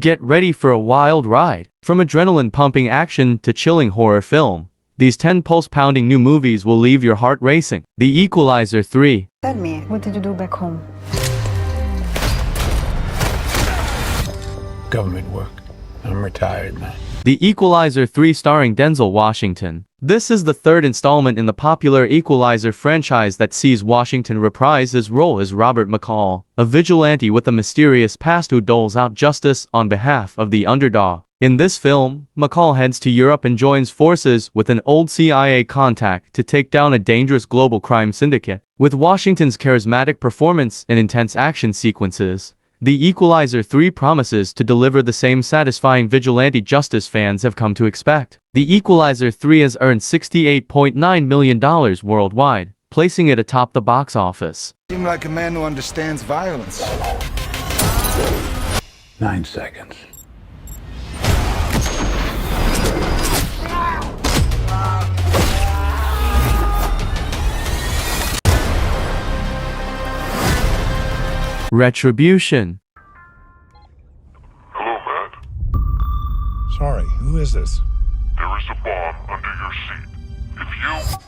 Get ready for a wild ride. From adrenaline-pumping action to chilling horror film, these 10 pulse-pounding new movies will leave your heart racing. The Equalizer 3. Tell me, what did you do back home? Government work. I'm retired, man. The Equalizer 3 starring Denzel Washington. This is the third installment in the popular Equalizer franchise that sees Washington reprise his role as Robert McCall, a vigilante with a mysterious past who doles out justice on behalf of the underdog. In this film, McCall heads to Europe and joins forces with an old CIA contact to take down a dangerous global crime syndicate. With Washington's charismatic performance and intense action sequences, The Equalizer 3 promises to deliver the same satisfying vigilante justice fans have come to expect. The Equalizer 3 has earned $68.9 million worldwide, placing it atop the box office. Seem like a man who understands violence. 9 seconds. Retribution. Hello, Matt. Sorry, who is this? There is a bomb under your seat. If you...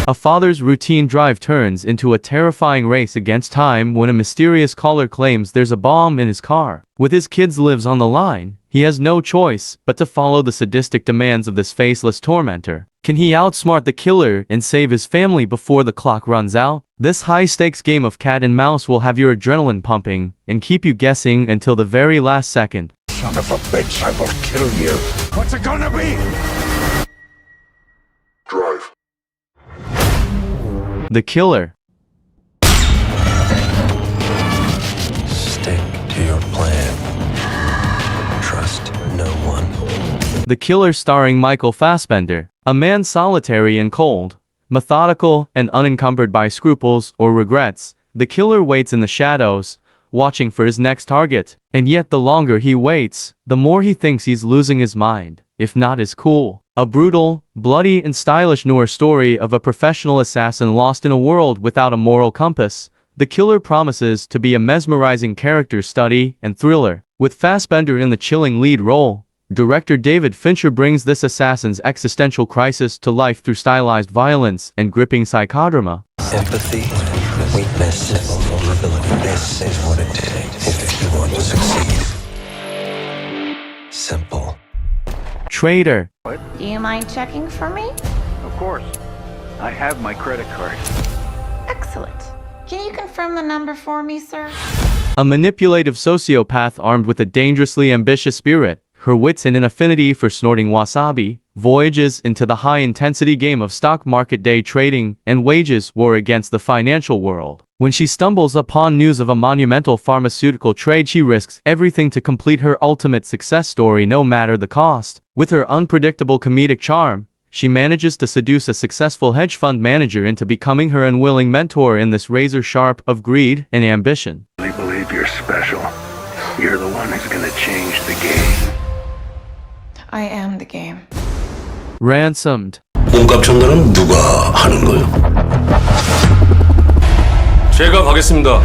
A father's routine drive turns into a terrifying race against time when a mysterious caller claims there's a bomb in his car. With his kids' lives on the line, he has no choice but to follow the sadistic demands of this faceless tormentor. Can he outsmart the killer and save his family before the clock runs out? This high-stakes game of cat and mouse will have your adrenaline pumping and keep you guessing until the very last second. Son of a bitch, I will kill you. What's it gonna be? Drive. The Killer. Stick to your plan. Trust no one. The Killer starring Michael Fassbender. A man solitary and cold, methodical and unencumbered by scruples or regrets, the killer waits in the shadows, watching for his next target. And yet the longer he waits, the more he thinks he's losing his mind, if not his cool. A brutal, bloody and stylish noir story of a professional assassin lost in a world without a moral compass. The Killer promises to be a mesmerizing character study and thriller. With Fassbender in the chilling lead role, director David Fincher brings this assassin's existential crisis to life through stylized violence and gripping psychodrama. Empathy, weakness, vulnerability. This is what it takes if you want to succeed. Simple. Traitor. Do you mind checking for me? Of course. I have my credit card. Excellent. Can you confirm the number for me, sir? A manipulative sociopath armed with a dangerously ambitious spirit, her wits and an affinity for snorting wasabi, voyages into the high-intensity game of stock market day trading and wages war against the financial world. When she stumbles upon news of a monumental pharmaceutical trade, she risks everything to complete her ultimate success story no matter the cost. With her unpredictable comedic charm, she manages to seduce a successful hedge fund manager into becoming her unwilling mentor in this razor sharp of greed and ambition. I believe you're special. You're the one who's gonna change the game. I am the game. Ransomed. 몸값 전달은 누가 하는 거요? 제가 가겠습니다.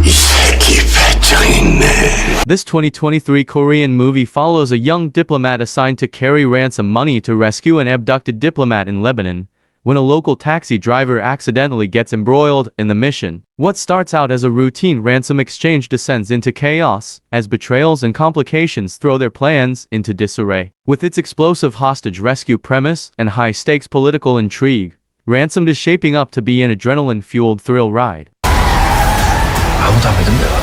이 새끼 배짱 있네. This 2023 Korean movie follows a young diplomat assigned to carry ransom money to rescue an abducted diplomat in Lebanon, when a local taxi driver accidentally gets embroiled in the mission. What starts out as a routine ransom exchange descends into chaos, as betrayals and complications throw their plans into disarray. With its explosive hostage rescue premise and high-stakes political intrigue, Ransomed is shaping up to be an adrenaline-fueled thrill ride. 아무도 안 믿는다.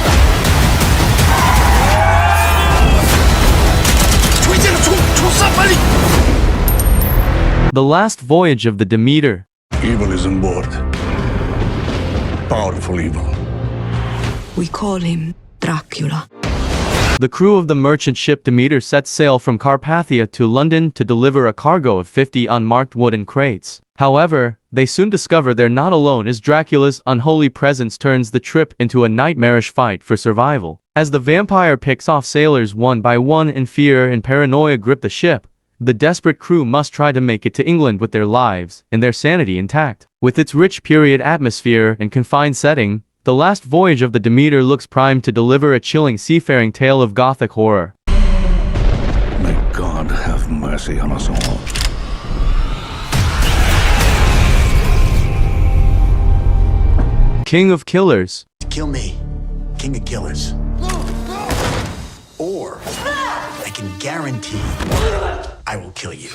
The Last Voyage of the Demeter. Evil is on board. Powerful evil. We call him Dracula. The crew of the merchant ship Demeter sets sail from Carpathia to London to deliver a cargo of 50 unmarked wooden crates. However, they soon discover they're not alone as Dracula's unholy presence turns the trip into a nightmarish fight for survival. As the vampire picks off sailors one by one and fear and paranoia grip the ship, the desperate crew must try to make it to England with their lives and their sanity intact. With its rich period atmosphere and confined setting, The last voyage of the Demeter looks primed to deliver a chilling seafaring tale of gothic horror. May God have mercy on us all. King of Killers. Kill me, King of Killers. Or I can guarantee I will kill you.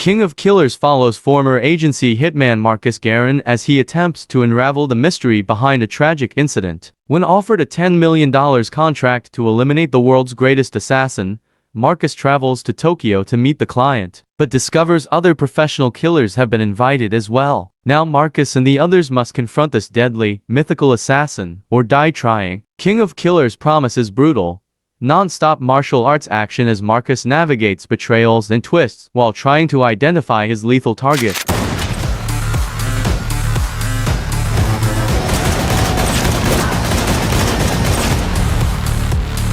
King of Killers follows former agency hitman Marcus Guerin as he attempts to unravel the mystery behind a tragic incident. When offered a $10 million contract to eliminate the world's greatest assassin, Marcus travels to Tokyo to meet the client, but discovers other professional killers have been invited as well. Now Marcus and the others must confront this deadly, mythical assassin, or die trying. King of Killers promises brutal, non-stop martial arts action as Marcus navigates betrayals and twists while trying to identify his lethal target.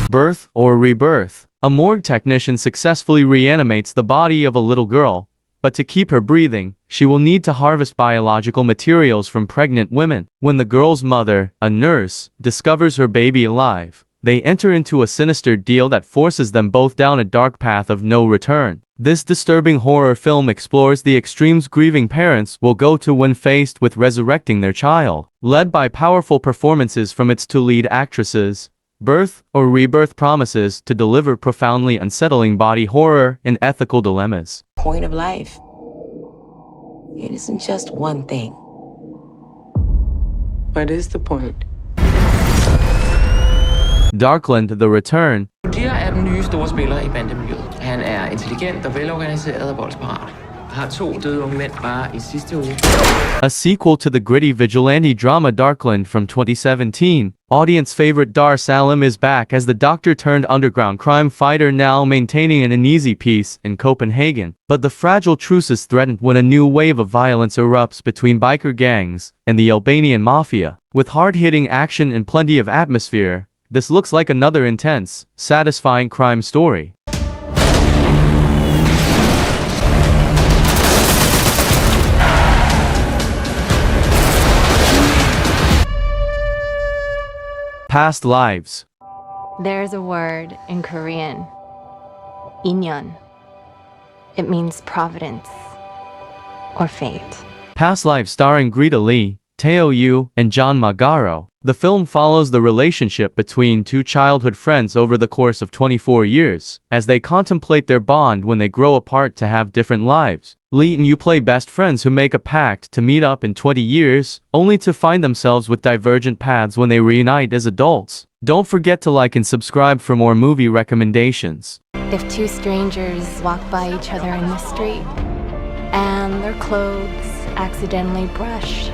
Birth or Rebirth. A morgue technician successfully reanimates the body of a little girl, but to keep her breathing, she will need to harvest biological materials from pregnant women. When the girl's mother, a nurse, discovers her baby alive, they enter into a sinister deal that forces them both down a dark path of no return. This disturbing horror film explores the extremes grieving parents will go to when faced with resurrecting their child. Led by powerful performances from its two lead actresses, Birth or Rebirth promises to deliver profoundly unsettling body horror and ethical dilemmas. Point of life. It isn't just one thing. What is the point? Darkland The Return. Dia er den nye store spiller i bandemiljøet. Han er intelligent og velorganiseret og voldsparat. Har 2 døde unge mænd bare i sidste uge. A sequel to the gritty vigilante drama Darkland from 2017, audience favorite Dar Salim is back as the doctor-turned-underground crime fighter now maintaining an uneasy peace in Copenhagen. But the fragile truce is threatened when a new wave of violence erupts between biker gangs and the Albanian mafia. With hard-hitting action and plenty of atmosphere, this looks like another intense, satisfying crime story. Past lives. There's a word in Korean, inyeon. It means providence or fate. Past Lives starring Greta Lee, Teo Yoo, and John Magaro. The film follows the relationship between two childhood friends over the course of 24 years, as they contemplate their bond when they grow apart to have different lives. Lee and Yoo play best friends who make a pact to meet up in 20 years, only to find themselves with divergent paths when they reunite as adults. Don't forget to like and subscribe for more movie recommendations. If two strangers walk by each other in the street, and their clothes accidentally brush,